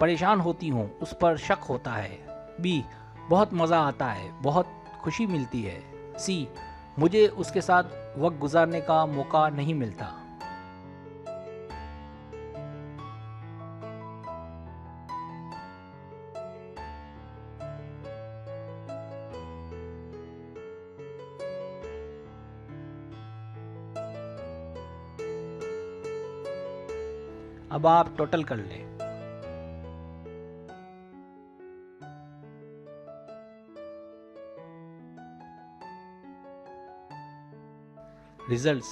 परेशान होती हूँ उस पर शक होता है। बी, बहुत मज़ा आता है, बहुत खुशी मिलती है। सी, मुझे उसके साथ वक्त गुजारने का मौका नहीं मिलता। अब आप टोटल कर लें। रिजल्ट्स।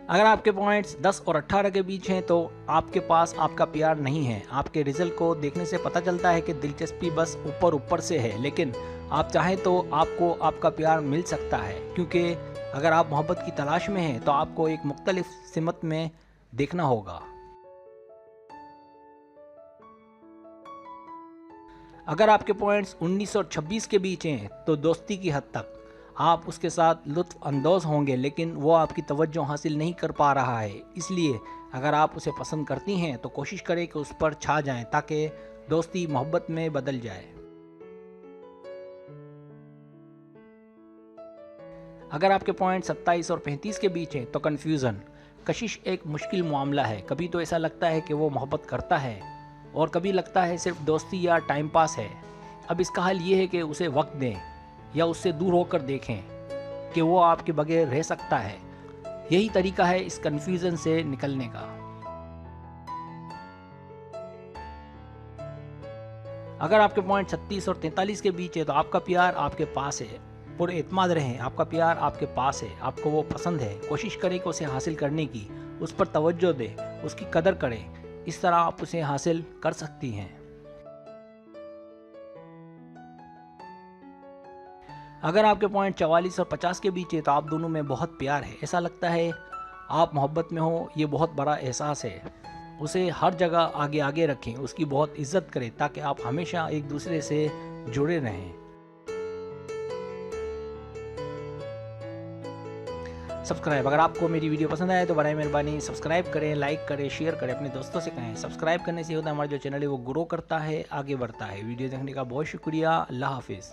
अगर आपके पॉइंट्स 10 और 18 के बीच हैं तो आपके पास आपका प्यार नहीं है। आपके रिजल्ट को देखने से पता चलता है कि दिलचस्पी बस ऊपर ऊपर से है, लेकिन आप चाहें तो आपको आपका प्यार मिल सकता है, क्योंकि अगर आप मोहब्बत की तलाश में हैं तो आपको एक मुख्तलिफ सिमत में देखना होगा। अगर आपके पॉइंट्स 19 और 26 के बीच हैं तो दोस्ती की हद तक आप उसके साथ लुत्फ़ अंदोज़ होंगे, लेकिन वो आपकी तवज्जो हासिल नहीं कर पा रहा है। इसलिए अगर आप उसे पसंद करती हैं तो कोशिश करें कि उस पर छा जाएं, ताकि दोस्ती मोहब्बत में बदल जाए। अगर आपके पॉइंट 27 और 35 के बीच हैं तो कन्फ्यूज़न। कशिश एक मुश्किल मामला है। कभी तो ऐसा लगता है कि वो मोहब्बत करता है और कभी लगता है सिर्फ दोस्ती या टाइम पास है। अब इसका हल ये है कि उसे वक्त दें या उससे दूर होकर देखें कि वो आपके बगैर रह सकता है। यही तरीका है इस कन्फ्यूज़न से निकलने का। अगर आपके पॉइंट 36 और 43 के बीच है तो आपका प्यार आपके पास है। पूरे एतमाद रहें, आपका प्यार आपके पास है, आपको वो पसंद है। कोशिश करें कि उसे हासिल करने की, उस पर तवज्जो दें, उसकी कदर करें। इस तरह आप उसे हासिल कर सकती हैं। अगर आपके पॉइंट 44 और 50 के बीच है तो आप दोनों में बहुत प्यार है। ऐसा लगता है आप मोहब्बत में हो, ये बहुत बड़ा एहसास है। उसे हर जगह आगे आगे रखें, उसकी बहुत इज्जत करें, ताकि आप हमेशा एक दूसरे से जुड़े रहें। सब्सक्राइब। अगर आपको मेरी वीडियो पसंद आए तो बड़ी मेहरबानी सब्सक्राइब करें, लाइक करें, शेयर करें, अपने दोस्तों से कहें। सब्सक्राइब करने से होता है हमारा जो चैनल है वो ग्रो करता है, आगे बढ़ता है। वीडियो देखने का बहुत शुक्रिया। अल्लाह हाफिज़।